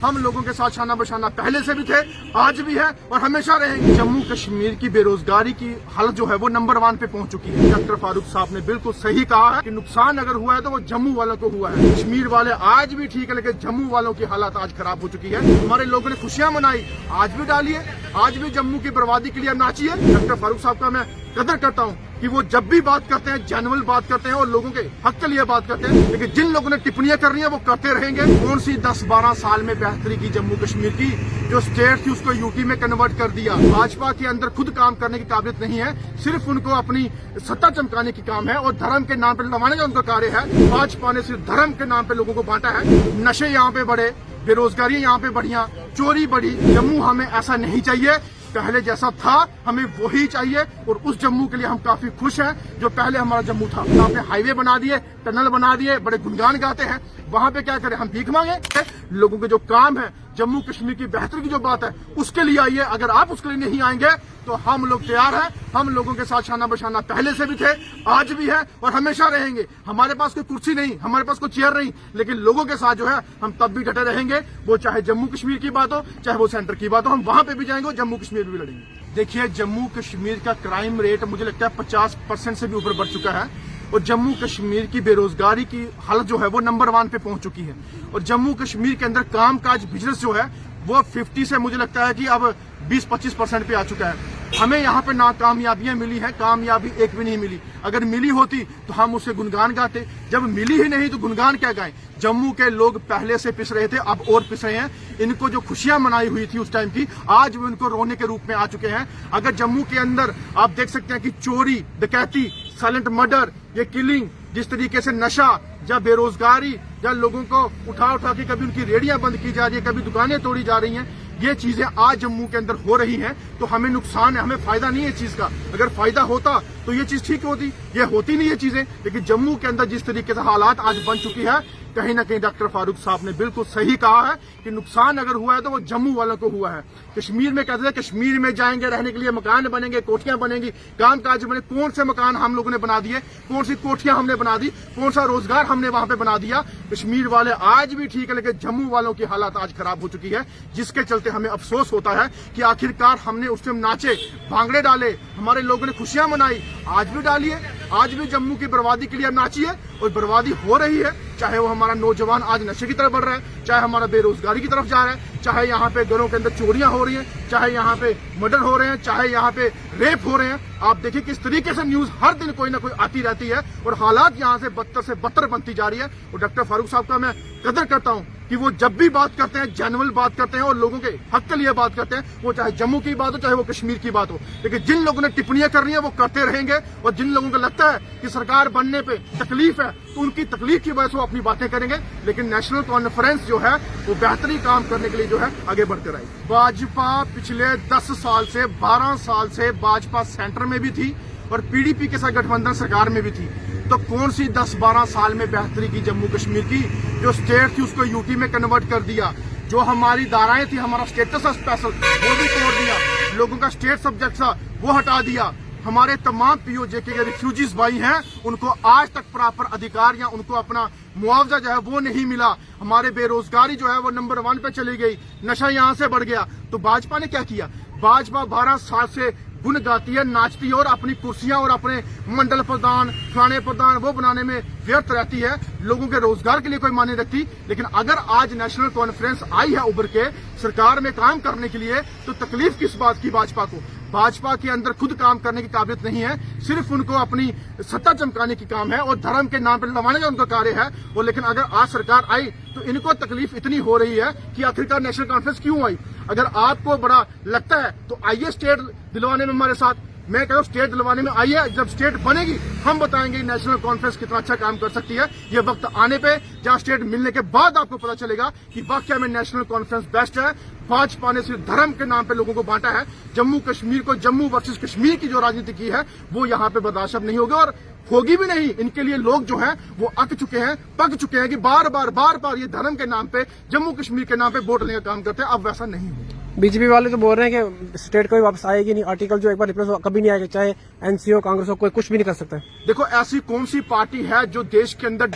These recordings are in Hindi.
हम लोगों के साथ शाना बशाना पहले से भी थे, आज भी है और हमेशा रहेंगे। जम्मू कश्मीर की बेरोजगारी की हालत जो है वो नंबर 1 पे पहुंच चुकी है। डॉक्टर फारूक साहब ने बिल्कुल सही कहा है कि नुकसान अगर हुआ है तो वो जम्मू वालों को हुआ है। कश्मीर वाले आज भी ठीक है, लेकिन जम्मू वालों की हालत आज खराब हो चुकी है। हमारे लोगों ने खुशियां मनाई, आज भी डालिए, आज भी जम्मू की बर्बादी के लिए नाचिए। डॉक्टर फारूक साहब का मैं कदर करता हूँ कि वो जब भी बात करते हैं जेन्युइन बात करते हैं और लोगों के हक के लिए बात करते हैं, लेकिन जिन लोगों ने टिप्पणियां कर रही है वो करते रहेंगे। कौन सी 10-12 साल में बेहतरी की जम्मू कश्मीर की, जो स्टेट थी उसको यूटी में कन्वर्ट कर दिया। भाजपा के अंदर खुद काम करने की काबिलियत नहीं है, सिर्फ उनको अपनी सत्ता चमकाने की काम है और धर्म के नाम पर लड़वाने का उनका कार्य है। भाजपा ने सिर्फ धर्म के नाम पे लोगों को बांटा है। नशे यहाँ पे बढ़े, बेरोजगारी यहाँ पे बढ़िया, चोरी बढ़ी। जम्मू हमें ऐसा नहीं चाहिए, पहले जैसा था हमें वही चाहिए और उस जम्मू के लिए हम काफी खुश हैं जो पहले हमारा जम्मू था। आपने हाईवे बना दिए, टनल बना दिए, बड़े गुणगान गाते हैं, वहां पे क्या करें, हम भीख मांगे? लोगों के जो काम है, जम्मू कश्मीर की बेहतरी की जो बात है उसके लिए आइए। अगर आप उसके लिए नहीं आएंगे तो हम लोग तैयार हैं। हम लोगों के साथ शाना बशाना पहले से भी थे, आज भी है और हमेशा रहेंगे। हमारे पास कोई कुर्सी नहीं, हमारे पास कोई चेयर नहीं, लेकिन लोगों के साथ जो है हम तब भी डटे रहेंगे। वो चाहे जम्मू कश्मीर की बात हो, चाहे वो सेंटर की बात हो, हम वहां पे भी जाएंगे और जम्मू कश्मीर भी लड़ेंगे। देखिए, जम्मू कश्मीर का क्राइम रेट मुझे लगता है 50% से भी ऊपर बढ़ चुका है और जम्मू कश्मीर की बेरोजगारी की हालत जो है वो नंबर 1 पे पहुंच चुकी है। और जम्मू कश्मीर के अंदर कामकाज बिजनेस जो है वो 50 से मुझे लगता है कि अब 20-25% पे आ चुका है। हमें यहाँ पे ना कामयाबियां मिली हैं, कामयाबी एक भी नहीं मिली। अगर मिली होती तो हम उससे गुणगान गाते, जब मिली ही नहीं तो गुणगान क्या गाएं। जम्मू के लोग पहले से पिस रहे थे, अब और पिस रहे हैं। इनको जो खुशियां मनाई हुई थी उस टाइम की, आज वो इनको रोने के रूप में आ चुके हैं। अगर जम्मू के अंदर आप देख सकते हैं कि चोरी, डकैती, साइलेंट मर्डर, ये किलिंग, जिस तरीके से नशा या बेरोजगारी या लोगों को उठा उठा के कभी उनकी रेडियां बंद की जा रही है, कभी दुकानें तोड़ी जा रही हैं, ये चीजें आज जम्मू के अंदर हो रही हैं। तो हमें नुकसान है, हमें फायदा नहीं है इस चीज का। अगर फायदा होता तो ये चीज ठीक होती, ये होती नहीं ये चीजें। लेकिन जम्मू के अंदर जिस तरीके से हालात आज बन चुकी है, कहीं ना कहीं डॉक्टर फारूक साहब ने बिल्कुल सही कहा है कि नुकसान अगर हुआ है तो वो जम्मू वालों को हुआ है। कश्मीर में कहते थे कश्मीर में जाएंगे, रहने के लिए मकान बनेंगे, कोठियां बनेंगी, कामकाज बने। कौन से मकान हम लोगों ने बना दिए, कौन सी कोठियां हमने बना दी, कौन सा रोजगार हमने वहां पे बना दिया। कश्मीर वाले आज भी ठीक है, लेकिन जम्मू वालों की हालत आज खराब हो चुकी है, जिसके चलते हमें अफसोस होता है कि आखिरकार हमने उस टाइम नाचे, भांगड़े डाले, हमारे लोगों ने खुशियां मनाई, आज भी डालिए, आज भी जम्मू की बर्बादी के लिए नाचिए। और बर्बादी हो रही है, चाहे वो हमारा नौजवान आज नशे की तरफ बढ़ रहा है, चाहे हमारा बेरोजगारी की तरफ जा रहा है, चाहे यहाँ पे घरों के अंदर चोरियां हो रही हैं, चाहे यहाँ पे मर्डर हो रहे हैं, चाहे यहाँ पे रेप हो रहे हैं। आप देखिए किस तरीके से न्यूज हर दिन कोई ना कोई आती रहती है और हालात यहाँ से बदतर से बदतर बनती जा रही है। और डॉक्टर फारूक साहब का मैं कदर करता हूँ कि वो जब भी बात करते हैं जेन्युइन बात करते हैं और लोगों के हक के लिए बात करते हैं। वो चाहे जम्मू की बात हो, चाहे वो कश्मीर की बात हो, लेकिन जिन लोगों ने टिप्पणियां कर रही है वो करते रहेंगे। और जिन लोगों को लगता है कि सरकार बनने पे तकलीफ है तो उनकी तकलीफ की वजह से वो अपनी बातें करेंगे, लेकिन नेशनल कॉन्फ्रेंस जो है वो बेहतरी काम करने के लिए जो है आगे बढ़ते रहेगी। भाजपा पिछले 10 साल से 12 साल से भाजपा सेंटर में भी थी और पीडीपी के साथ गठबंधन सरकार में भी थी। तो कौन सी 10-12 साल में बेहतरी की जम्मू कश्मीर की, जो स्टेट थी उसको यूटी में कन्वर्ट कर दिया, जो हमारी धाराएं थी, हमारा स्टेटस था स्पेशल वो भी तोड़ दिया, लोगों का स्टेट सब्जेक्ट था वो हटा दिया। हमारे तमाम पीओजेके के रिफ्यूजीज भाई हैं, उनको आज तक प्रॉपर अधिकार या उनको अपना मुआवजा जो है वो नहीं मिला। हमारे बेरोजगारी जो है वो नंबर 1 पे चली गई, नशा यहाँ से बढ़ गया। तो भाजपा ने क्या किया? भाजपा 12 साल से गुन गाती है, नाचती है और अपनी कुर्सियां और अपने मंडल प्रधान, थाने प्रधान वो बनाने में व्यर्थ रहती है, लोगों के रोजगार के लिए कोई मायने रखती। लेकिन अगर आज नेशनल कॉन्फ्रेंस आई है उभर के सरकार में काम करने के लिए, तो तकलीफ किस बात की भाजपा को? भाजपा के अंदर खुद काम करने की काबिलियत नहीं है, सिर्फ उनको अपनी सत्ता चमकाने की काम है और धर्म के नाम पर लड़वाने का उनका कार्य है। और लेकिन अगर आज सरकार आई तो इनको तकलीफ इतनी हो रही है कि आखिरकार नेशनल कॉन्फ्रेंस क्यों आई। अगर आपको बड़ा लगता है तो आइए स्टेट दिलवाने में हमारे साथ। मैं कह रहा हूँ स्टेट दिलवाने में आइए, जब स्टेट बनेगी हम बताएंगे नेशनल कॉन्फ्रेंस कितना अच्छा काम कर सकती है। ये वक्त आने पे जहाँ स्टेट मिलने के बाद आपको पता चलेगा कि वाकई में नेशनल कॉन्फ्रेंस बेस्ट है। भाजपा ने सिर्फ धर्म के नाम पे लोगों को बांटा है। जम्मू कश्मीर को, जम्मू वर्सेस कश्मीर की जो राजनीति की है वो यहाँ पे बर्दाश्त नहीं होगी और होगी भी नहीं। इनके लिए लोग जो हैं वो अक चुके हैं, पक चुके हैं कि बार बार ये धर्म के नाम पे, जम्मू कश्मीर के नाम पे वोट लेने का काम करते हैं। अब वैसा नहीं होगा। बीजेपी वाले तो बोल रहे हैं कि स्टेट कोई वापस आएगी नहीं, आर्टिकल जो एक बार रिप्लेस कभी नहीं आएगा, चाहे एनसी हो, कांग्रेस हो, कोई कुछ भी नहीं कर सकता है। देखो, ऐसी कौन सी पार्टी है जो देश के अंदर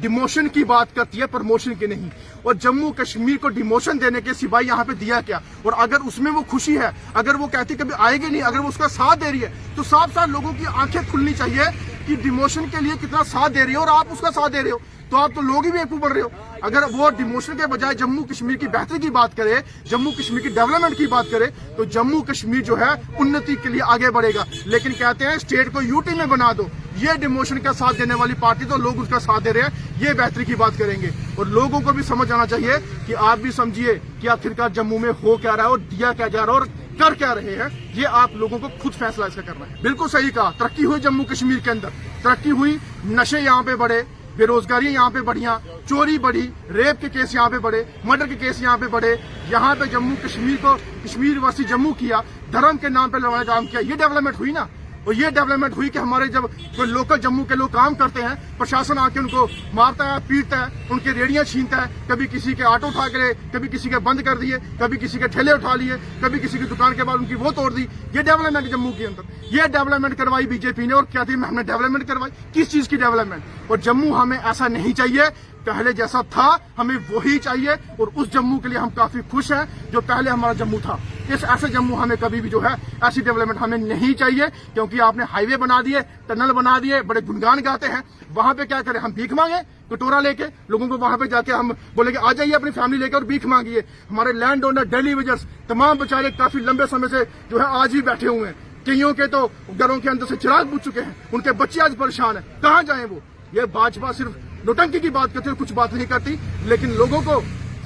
डिमोशन की बात करती है, प्रमोशन की नहीं। और जम्मू कश्मीर को डिमोशन देने के सिवाय यहाँ पे दिया क्या? और अगर उसमें वो खुशी है, अगर वो कहती कभी आएगी नहीं, अगर वो उसका साथ दे रही है, तो साफ साफ लोगों की आंखें खुलनी चाहिए कि डिमोशन के लिए कितना साथ दे रही है और आप उसका साथ दे रहे हो, तो आप तो लोग ही बेवकूफ बन रहे हो। अगर वो डिमोशन के बजाय जम्मू कश्मीर की बेहतरी की बात करे, जम्मू कश्मीर की डेवलपमेंट की बात करे, तो जम्मू कश्मीर जो है उन्नति के लिए आगे बढ़ेगा। लेकिन कहते हैं स्टेट को यूटी में बना दो। ये डिमोशन का साथ देने वाली पार्टी, तो लोग उसका साथ दे रहे हैं, ये बेहतरी की बात करेंगे। और लोगों को भी समझ आना चाहिए कि आप भी समझिए कि आखिरकार जम्मू में हो क्या रहा है और दिया क्या जा रहा है और कर क्या रहे हैं। ये आप लोगों को खुद फैसला इसका करना है। बिल्कुल सही कहा, तरक्की हुई जम्मू कश्मीर के अंदर, तरक्की हुई, नशे यहाँ पे बढ़े, बेरोजगारी यहाँ पे बढ़िया, चोरी बढ़ी, रेप के केस यहाँ पे बढ़े, मर्डर के केस यहाँ पे बढ़े। यहाँ पे जम्मू कश्मीर को कश्मीर वासी जम्मू किया, धर्म के नाम पे लड़ाने का काम किया, ये डेवलपमेंट हुई ना। और ये डेवलपमेंट हुई कि हमारे जब कोई लोकल जम्मू के लोग काम करते हैं, प्रशासन आके उनको मारता है, पीटता है, उनके रेडियां छीनता है, कभी किसी के ऑटो उठा के, कभी किसी के बंद कर दिए, कभी किसी के ठेले उठा लिए, कभी किसी की दुकान के बाद उनकी वो तोड़ दी। ये डेवलपमेंट जम्मू के अंदर, ये डेवलपमेंट करवाई बीजेपी ने। और क्या थी, हमने डेवलपमेंट करवाई, किस चीज की डेवलपमेंट? और जम्मू हमें ऐसा नहीं चाहिए, पहले जैसा था हमें वही चाहिए। और उस जम्मू के लिए हम काफी खुश हैं जो पहले हमारा जम्मू था। इस ऐसे जम्मू हमें कभी भी जो है ऐसी डेवलपमेंट हमें नहीं चाहिए, क्योंकि आपने हाईवे बना दिए, टनल बना दिए, बड़े गुणगान गाते हैं। वहां पे क्या करें, हम भीख मांगे कटोरा लेके? लोगों को वहां पे जाके हम बोलेंगे आ जाइए अपनी फैमिली लेकर और भीख मांगिए? हमारे लैंड ओनर, डेली वेजर्स, तमाम बेचारे काफी लंबे समय से जो है आज भी बैठे हुए हैं। कईयों के तो घरों के अंदर से चिराग बुझ चुके हैं, उनके बच्चे आज परेशान है, कहाँ जाए वो? ये भाजपा सिर्फ नोटंकी की बात करती है, कुछ बात नहीं करती। लेकिन लोगों को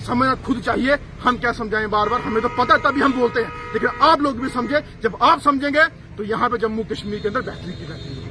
समझना खुद चाहिए। हम क्या समझाएं बार बार, हमें तो पता तभी हम बोलते हैं। लेकिन आप लोग भी समझे, जब आप समझेंगे तो यहाँ पे जम्मू कश्मीर के अंदर बेहतरी की बेहतरी।